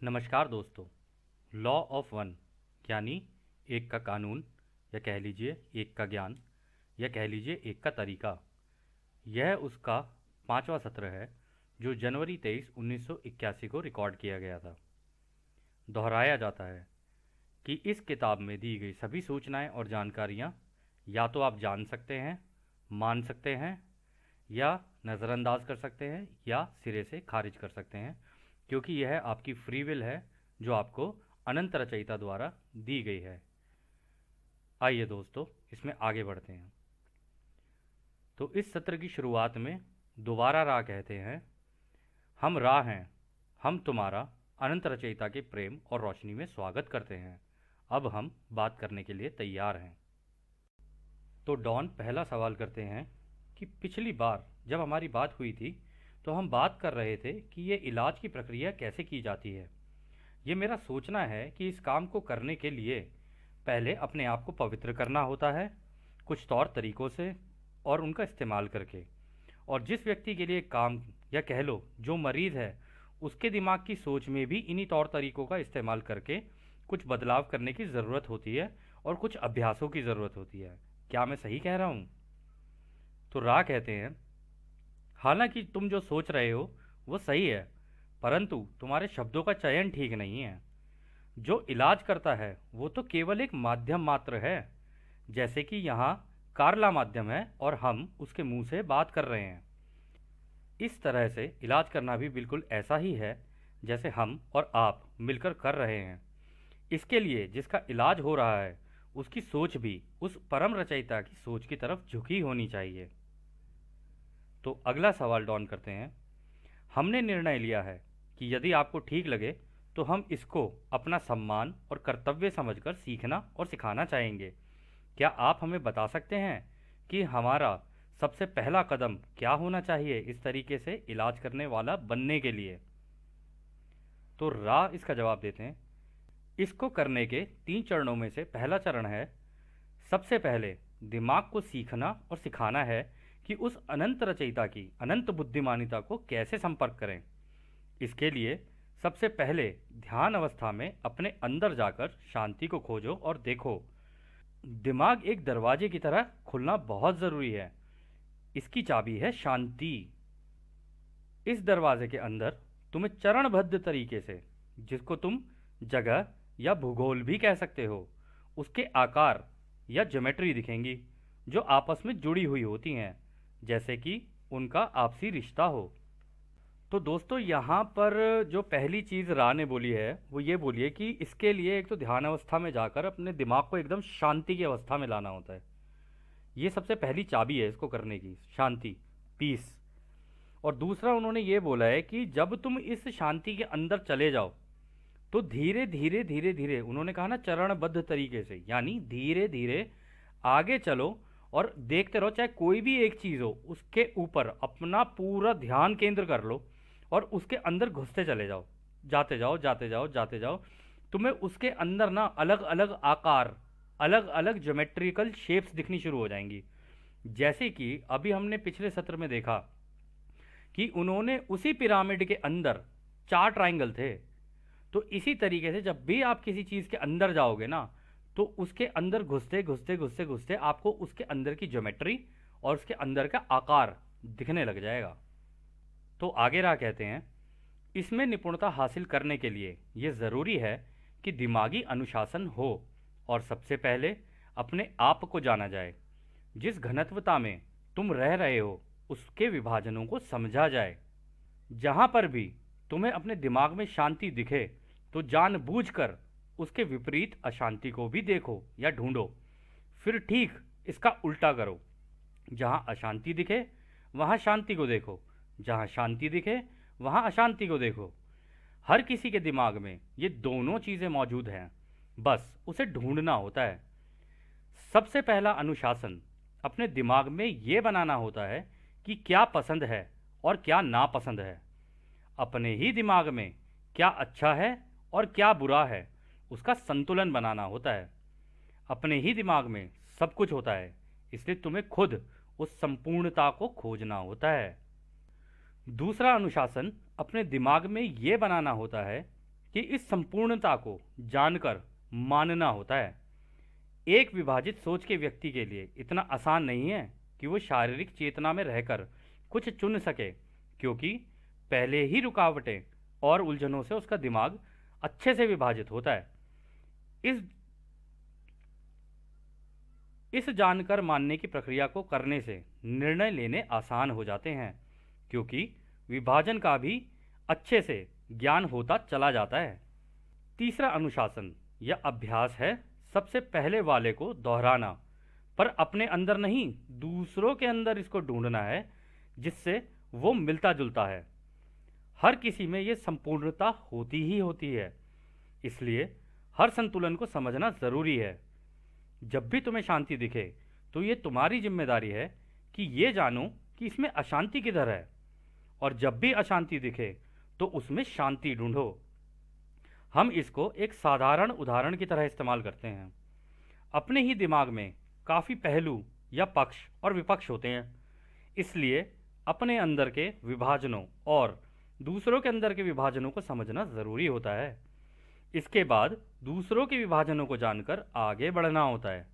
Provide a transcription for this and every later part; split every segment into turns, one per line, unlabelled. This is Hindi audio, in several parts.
नमस्कार दोस्तों। लॉ ऑफ वन यानी एक का कानून, या कह लीजिए एक का ज्ञान, या कह लीजिए एक का तरीका। यह उसका 5वां सत्र है जो जनवरी 23 1981 को रिकॉर्ड किया गया था। दोहराया जाता है कि इस किताब में दी गई सभी सूचनाएं और जानकारियां या तो आप जान सकते हैं, मान सकते हैं, या नज़रअंदाज कर सकते हैं, या सिरे से खारिज कर सकते हैं, क्योंकि यह आपकी फ्री विल है जो आपको अनंत रचयिता द्वारा दी गई है। आइए दोस्तों, इसमें आगे बढ़ते हैं। तो इस सत्र की शुरुआत में दोबारा रा कहते हैं, हम रा हैं, हम तुम्हारा अनंत रचयिता के प्रेम और रोशनी में स्वागत करते हैं। अब हम बात करने के लिए तैयार हैं। तो डॉन पहला सवाल करते हैं कि पिछली बार जब हमारी बात हुई थी तो हम बात कर रहे थे कि ये इलाज की प्रक्रिया कैसे की जाती है। ये मेरा सोचना है कि इस काम को करने के लिए पहले अपने आप को पवित्र करना होता है, कुछ तौर तरीकों से और उनका इस्तेमाल करके। और जिस व्यक्ति के लिए काम, या कह लो जो मरीज़ है, उसके दिमाग की सोच में भी इन्हीं तौर तरीकों का इस्तेमाल करके कुछ बदलाव करने की ज़रूरत होती है और कुछ अभ्यासों की ज़रूरत होती है। क्या मैं सही कह रहा हूँ? तो रा कहते हैं, हालांकि तुम जो सोच रहे हो वो सही है, परंतु तुम्हारे शब्दों का चयन ठीक नहीं है। जो इलाज करता है वो तो केवल एक माध्यम मात्र है, जैसे कि यहाँ कारला माध्यम है और हम उसके मुंह से बात कर रहे हैं। इस तरह से इलाज करना भी बिल्कुल ऐसा ही है जैसे हम और आप मिलकर कर रहे हैं। इसके लिए जिसका इलाज हो रहा है उसकी सोच भी उस परम रचयिता की सोच की तरफ झुकी होनी चाहिए। तो अगला सवाल डॉन करते हैं, हमने निर्णय लिया है कि यदि आपको ठीक लगे तो हम इसको अपना सम्मान और कर्तव्य समझकर सीखना और सिखाना चाहेंगे। क्या आप हमें बता सकते हैं कि हमारा सबसे पहला कदम क्या होना चाहिए इस तरीके से इलाज करने वाला बनने के लिए? तो रा इसका जवाब देते हैं, इसको करने के 3 चरणों में से पहला चरण है, सबसे पहले दिमाग को सीखना और सिखाना है कि उस अनंत रचयिता की अनंत बुद्धिमानिता को कैसे संपर्क करें। इसके लिए सबसे पहले ध्यान अवस्था में अपने अंदर जाकर शांति को खोजो और देखो। दिमाग एक दरवाजे की तरह खुलना बहुत ज़रूरी है। इसकी चाबी है शांति। इस दरवाजे के अंदर तुम्हें चरणबद्ध तरीके से, जिसको तुम जगह या भूगोल भी कह सकते हो, उसके आकार या ज्योमेट्री दिखेंगी जो आपस में जुड़ी हुई होती हैं, जैसे कि उनका आपसी रिश्ता हो। तो दोस्तों, यहाँ पर जो पहली चीज़ रा ने बोली है वो ये बोली है कि इसके लिए एक तो ध्यान अवस्था में जाकर अपने दिमाग को एकदम शांति की अवस्था में लाना होता है। ये सबसे पहली चाबी है इसको करने की, शांति, पीस। और दूसरा उन्होंने ये बोला है कि जब तुम इस शांति के अंदर चले जाओ तो धीरे धीरे धीरे धीरे, उन्होंने कहा ना चरणबद्ध तरीके से, यानी धीरे धीरे आगे चलो और देखते रहो। चाहे कोई भी एक चीज़ हो उसके ऊपर अपना पूरा ध्यान केंद्र कर लो और उसके अंदर घुसते चले जाओ, जाते जाओ जाते जाओ जाते जाओ। तुम्हें उसके अंदर ना अलग अलग आकार, अलग अलग ज्योमेट्रिकल शेप्स दिखनी शुरू हो जाएंगी। जैसे कि अभी हमने पिछले सत्र में देखा कि उन्होंने उसी पिरामिड के अंदर 4 ट्राइंगल थे। तो इसी तरीके से जब भी आप किसी चीज़ के अंदर जाओगे ना, तो उसके अंदर घुसते घुसते घुसते घुसते आपको उसके अंदर की ज्योमेट्री और उसके अंदर का आकार दिखने लग जाएगा। तो आगे रहा कहते हैं, इसमें निपुणता हासिल करने के लिए ये ज़रूरी है कि दिमागी अनुशासन हो और सबसे पहले अपने आप को जाना जाए। जिस घनत्वता में तुम रह रहे हो उसके विभाजनों को समझा जाए। जहाँ पर भी तुम्हें अपने दिमाग में शांति दिखे तो जानबूझकर उसके विपरीत अशांति को भी देखो या ढूंढो। फिर ठीक इसका उल्टा करो। जहाँ अशांति दिखे वहाँ शांति को देखो, जहाँ शांति दिखे वहाँ अशांति को देखो। हर किसी के दिमाग में ये दोनों चीज़ें मौजूद हैं, बस उसे ढूंढना होता है। सबसे पहला अनुशासन अपने दिमाग में ये बनाना होता है कि क्या पसंद है और क्या नापसंद है। अपने ही दिमाग में क्या अच्छा है और क्या बुरा है उसका संतुलन बनाना होता है। अपने ही दिमाग में सब कुछ होता है, इसलिए तुम्हें खुद उस संपूर्णता को खोजना होता है। दूसरा अनुशासन अपने दिमाग में ये बनाना होता है कि इस संपूर्णता को जानकर मानना होता है। एक विभाजित सोच के व्यक्ति के लिए इतना आसान नहीं है कि वो शारीरिक चेतना में रहकर कुछ चुन सके, क्योंकि पहले ही रुकावटें और उलझनों से उसका दिमाग अच्छे से विभाजित होता है। इस इस जानकर मानने की प्रक्रिया को करने से निर्णय लेने आसान हो जाते हैं, क्योंकि विभाजन का भी अच्छे से ज्ञान होता चला जाता है। तीसरा अनुशासन या अभ्यास है सबसे पहले वाले को दोहराना, पर अपने अंदर नहीं, दूसरों के अंदर इसको ढूंढना है जिससे वो मिलता जुलता है। हर किसी में ये संपूर्णता होती ही होती है, इसलिए हर संतुलन को समझना ज़रूरी है। जब भी तुम्हें शांति दिखे तो ये तुम्हारी जिम्मेदारी है कि ये जानो कि इसमें अशांति किधर है, और जब भी अशांति दिखे तो उसमें शांति ढूंढो। हम इसको एक साधारण उदाहरण की तरह इस्तेमाल करते हैं। अपने ही दिमाग में काफ़ी पहलू या पक्ष और विपक्ष होते हैं, इसलिए अपने अंदर के विभाजनों और दूसरों के अंदर के विभाजनों को समझना ज़रूरी होता है। इसके बाद दूसरों के विभाजनों को जानकर आगे बढ़ना होता है।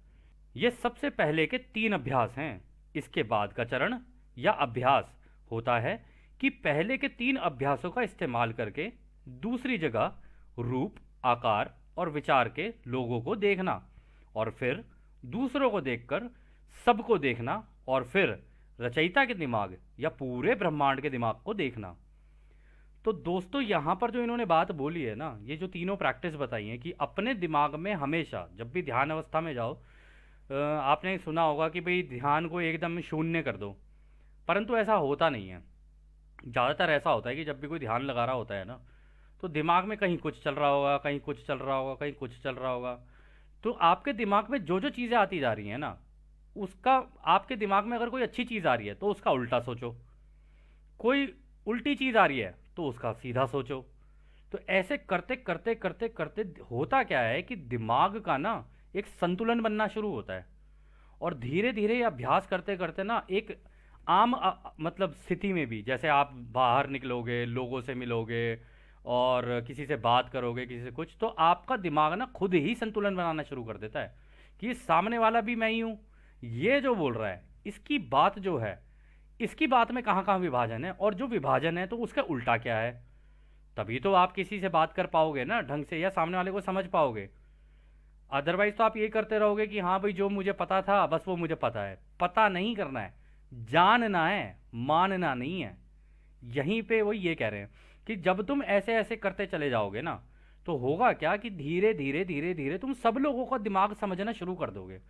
ये सबसे पहले के 3 अभ्यास हैं। इसके बाद का चरण या अभ्यास होता है कि पहले के 3 अभ्यासों का इस्तेमाल करके दूसरी जगह रूप, आकार और विचार के लोगों को देखना, और फिर दूसरों को देखकर सबको देखना, और फिर रचयिता के दिमाग या पूरे ब्रह्मांड के दिमाग को देखना। तो दोस्तों, यहाँ पर जो इन्होंने बात बोली है ना, ये जो तीनों प्रैक्टिस बताई हैं कि अपने दिमाग में हमेशा जब भी ध्यान अवस्था में जाओ, आपने सुना होगा कि भाई ध्यान को एकदम शून्य कर दो, परंतु ऐसा होता नहीं है। ज़्यादातर ऐसा होता है कि जब भी कोई ध्यान लगा रहा होता है ना, तो दिमाग में कहीं कुछ चल रहा होगा, कहीं कुछ चल रहा होगा, कहीं कुछ चल रहा होगा। तो आपके दिमाग में जो जो चीज़ें आती जा रही हैं ना, उसका आपके दिमाग में अगर कोई अच्छी चीज़ आ रही है तो उसका उल्टा सोचो, कोई उल्टी चीज़ आ रही है तो उसका सीधा सोचो। तो ऐसे करते करते करते करते होता क्या है कि दिमाग का ना एक संतुलन बनना शुरू होता है, और धीरे धीरे ये अभ्यास करते करते ना एक आम मतलब स्थिति में भी, जैसे आप बाहर निकलोगे, लोगों से मिलोगे और किसी से बात करोगे, किसी से कुछ, तो आपका दिमाग ना खुद ही संतुलन बनाना शुरू कर देता है कि सामने वाला भी मैं ही हूँ, ये जो बोल रहा है इसकी बात जो है, इसकी बात में कहाँ कहाँ विभाजन है, और जो विभाजन है तो उसका उल्टा क्या है। तभी तो आप किसी से बात कर पाओगे ना ढंग से, या सामने वाले को समझ पाओगे। अदरवाइज तो आप ये करते रहोगे कि हाँ भाई जो मुझे पता था बस वो मुझे पता है। पता नहीं करना है, जानना है, मानना नहीं है। यहीं पे वो ये कह रहे हैं कि जब तुम ऐसे ऐसे करते चले जाओगे ना, तो होगा क्या कि धीरे धीरे धीरे धीरे तुम सब लोगों का दिमाग समझना शुरू कर दोगे,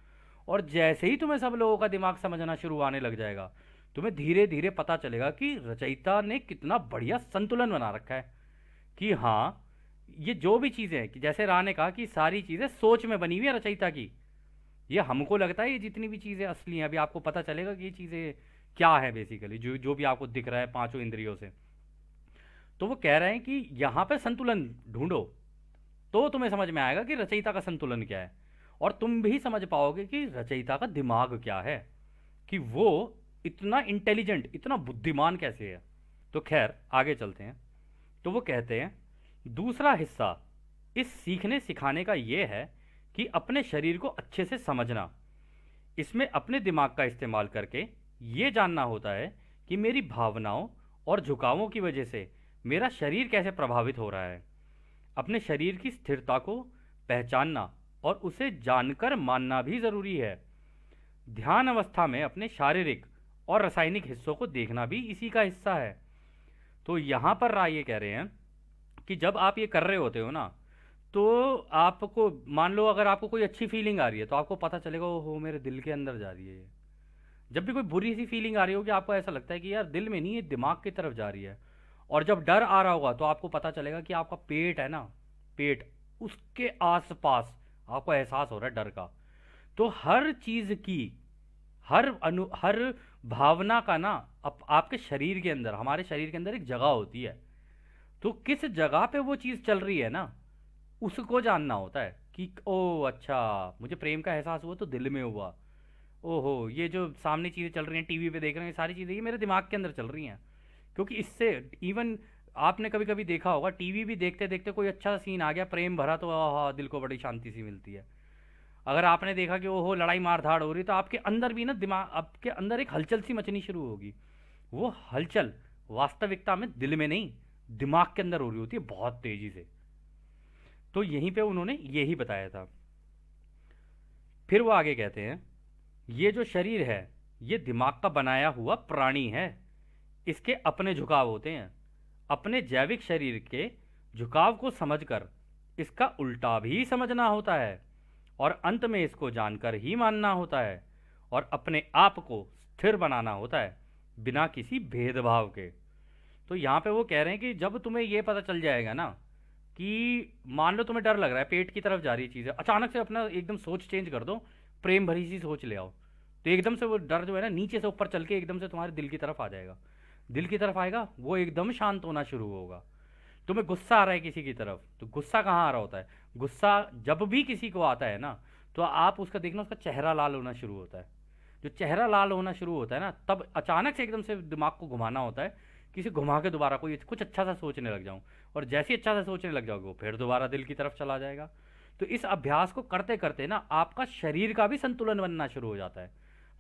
और जैसे ही तुम्हें सब लोगों का दिमाग समझना शुरू आने लग जाएगा, तुम्हें धीरे धीरे पता चलेगा कि रचयिता ने कितना बढ़िया संतुलन बना रखा है। कि हाँ, ये जो भी चीज़ें हैं, कि जैसे राह ने कहा कि सारी चीज़ें सोच में बनी हुई है रचयिता की। ये हमको लगता है ये जितनी भी चीज़ें असली हैं, अभी आपको पता चलेगा कि ये चीज़ें क्या है बेसिकली, जो जो भी आपको दिख रहा है पांचों इंद्रियों से। तो वो कह रहे हैं कि यहाँ पे संतुलन ढूंढो, तो तुम्हें समझ में आएगा कि रचयिता का संतुलन क्या है, और तुम भी समझ पाओगे कि रचयिता का दिमाग क्या है, कि वो इतना इंटेलिजेंट, इतना बुद्धिमान कैसे है। तो खैर आगे चलते हैं। तो वो कहते हैं दूसरा हिस्सा इस सीखने सिखाने का ये है कि अपने शरीर को अच्छे से समझना। इसमें अपने दिमाग का इस्तेमाल करके ये जानना होता है कि मेरी भावनाओं और झुकावों की वजह से मेरा शरीर कैसे प्रभावित हो रहा है। अपने शरीर की स्थिरता को पहचानना और उसे जानकर मानना भी ज़रूरी है। ध्यान अवस्था में अपने शारीरिक और रासायनिक हिस्सों को देखना भी इसी का हिस्सा है। तो यहाँ पर राय ये कह रहे हैं कि जब आप ये कर रहे होते हो ना, तो आपको मान लो अगर आपको कोई अच्छी फीलिंग आ रही है तो आपको पता चलेगा ओहो मेरे दिल के अंदर जा रही है ये। जब भी कोई बुरी सी फीलिंग आ रही होगी आपको ऐसा लगता है कि यार दिल में नहीं, ये दिमाग की तरफ जा रही है। और जब डर आ रहा होगा तो आपको पता चलेगा कि आपका पेट है ना, पेट, उसके आसपास आपको एहसास हो रहा है डर का। तो हर चीज़ की, हर भावना का ना आपके शरीर के अंदर, हमारे शरीर के अंदर एक जगह होती है। तो किस जगह पे वो चीज़ चल रही है ना, उसको जानना होता है कि ओ अच्छा, मुझे प्रेम का एहसास हुआ तो दिल में हुआ। ओहो, ये जो सामने चीज़ें चल रही हैं, टीवी पे देख रहे हैं, सारी चीज़ें ये मेरे दिमाग के अंदर चल रही हैं। क्योंकि इससे इवन आपने कभी कभी देखा होगा, टीवी भी देखते देखते कोई अच्छा सीन आ गया प्रेम भरा, तो आहा दिल को बड़ी शांति सी मिलती है। अगर आपने देखा कि ओहो लड़ाई मार धाड़ हो रही, तो आपके अंदर भी ना, दिमाग आपके अंदर एक हलचल सी मचनी शुरू होगी। वो हलचल वास्तविकता में दिल में नहीं, दिमाग के अंदर हो रही होती है बहुत तेजी से। तो यहीं पे उन्होंने यही बताया था। फिर वो आगे कहते हैं, ये जो शरीर है ये दिमाग का बनाया हुआ प्राणी है। इसके अपने झुकाव होते हैं। अपने जैविक शरीर के झुकाव को समझकर इसका उल्टा भी समझना होता है, और अंत में इसको जानकर ही मानना होता है, और अपने आप को स्थिर बनाना होता है बिना किसी भेदभाव के। तो यहाँ पे वो कह रहे हैं कि जब तुम्हें ये पता चल जाएगा ना कि मान लो तुम्हें डर लग रहा है, पेट की तरफ जा रही चीज़ है, अचानक से अपना एकदम सोच चेंज कर दो, प्रेम भरी सी सोच ले आओ, तो एकदम से वो डर जो है ना नीचे से ऊपर चल के एकदम से तुम्हारे दिल की तरफ आ जाएगा। दिल की तरफ आएगा, वो एकदम शांत होना शुरू होगा। तुम्हें गुस्सा आ रहा है किसी की तरफ, तो गुस्सा कहाँ आ रहा होता है? गुस्सा जब भी किसी को आता है ना, तो आप उसका देखना, उसका चेहरा लाल होना शुरू होता है। जो चेहरा लाल होना शुरू होता है ना, तब अचानक से एकदम से दिमाग को घुमाना होता है, किसी घुमा के दोबारा कोई कुछ अच्छा सा सोचने लग जाऊं, और जैसे ही अच्छा सा सोचने लग जाओगे वो फिर दोबारा दिल की तरफ चला जाएगा। तो इस अभ्यास को करते करते ना आपका शरीर का भी संतुलन बनना शुरू हो जाता है।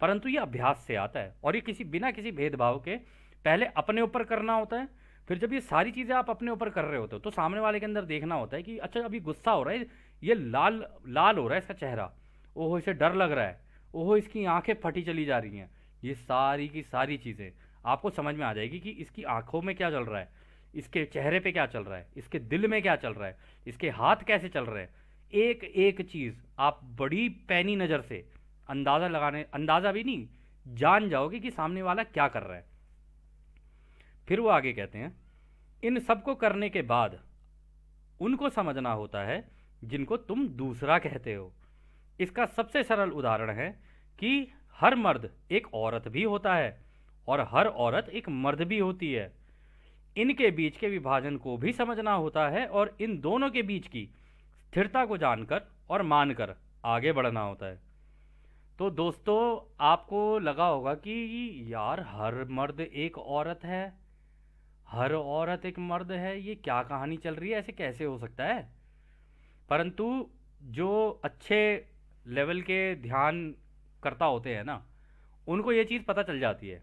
परंतु ये अभ्यास से आता है, और ये किसी बिना किसी भेदभाव के पहले अपने ऊपर करना होता है। फिर जब ये सारी चीज़ें आप अपने ऊपर कर रहे होते हो, तो सामने वाले के अंदर देखना होता है कि अच्छा अभी गुस्सा हो रहा है, ये लाल लाल हो रहा है इसका चेहरा, ओहो इसे डर लग रहा है, ओहो इसकी आंखें फटी चली जा रही हैं। ये सारी की सारी चीज़ें आपको समझ में आ जाएगी कि इसकी आंखों में क्या चल रहा है, इसके चेहरे पे क्या चल रहा है, इसके दिल में क्या चल रहा है, इसके हाथ कैसे चल रहे हैं। एक एक चीज़ आप बड़ी पैनी नज़र से अंदाज़ा भी नहीं, जान जाओगे कि सामने वाला क्या कर रहा है। फिर वो आगे कहते हैं, इन सब को करने के बाद उनको समझना होता है जिनको तुम दूसरा कहते हो। इसका सबसे सरल उदाहरण है कि हर मर्द एक औरत भी होता है, और हर औरत एक मर्द भी होती है। इनके बीच के विभाजन को भी समझना होता है, और इन दोनों के बीच की स्थिरता को जानकर और मानकर आगे बढ़ना होता है। तो दोस्तों, आपको लगा होगा कि यार हर मर्द एक औरत है, हर औरत एक मर्द है, ये क्या कहानी चल रही है, ऐसे कैसे हो सकता है? परंतु जो अच्छे लेवल के ध्यान करता होते हैं ना, उनको ये चीज़ पता चल जाती है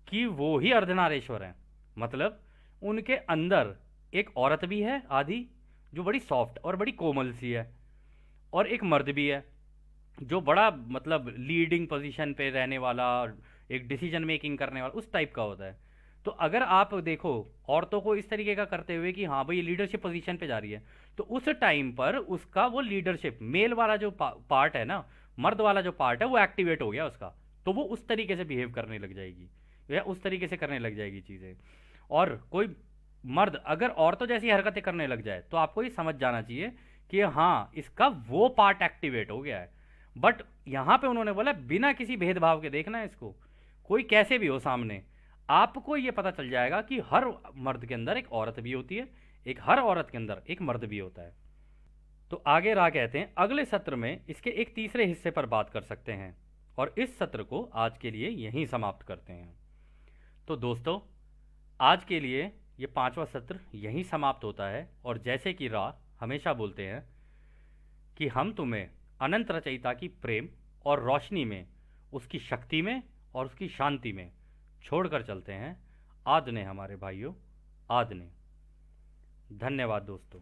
कि वो ही अर्धनारेश्वर हैं। मतलब उनके अंदर एक औरत भी है आधी, जो बड़ी सॉफ्ट और बड़ी कोमल सी है, और एक मर्द भी है जो बड़ा मतलब लीडिंग पोजीशन पे रहने वाला, एक डिसीजन मेकिंग करने वाला उस टाइप का होता है। तो अगर आप देखो औरतों को इस तरीके का करते हुए कि हाँ भाई ये लीडरशिप पोजीशन पे जा रही है, तो उस टाइम पर उसका वो लीडरशिप मेल वाला जो पार्ट है ना, मर्द वाला जो पार्ट है वो एक्टिवेट हो गया उसका, तो वो उस तरीके से बिहेव करने लग जाएगी, या उस तरीके से करने लग जाएगी चीज़ें। और कोई मर्द अगर औरतों जैसी हरकतें करने लग जाए, तो आपको ये समझ जाना चाहिए कि हाँ इसका वो पार्ट एक्टिवेट हो गया है। बट यहाँ पे उन्होंने बोला बिना किसी भेदभाव के देखना है इसको, कोई कैसे भी हो सामने, आपको ये पता चल जाएगा कि हर मर्द के अंदर एक औरत भी होती है, एक हर औरत के अंदर एक मर्द भी होता है। तो आगे राह कहते हैं, अगले सत्र में इसके एक तीसरे हिस्से पर बात कर सकते हैं, और इस सत्र को आज के लिए यहीं समाप्त करते हैं। तो दोस्तों, आज के लिए ये 5वां सत्र यहीं समाप्त होता है, और जैसे कि राह हमेशा बोलते हैं कि हम तुम्हें अनंत रचयिता की प्रेम और रोशनी में, उसकी शक्ति में और उसकी शांति में छोड़कर चलते हैं। आद ने हमारे भाइयों, आद ने। धन्यवाद दोस्तों।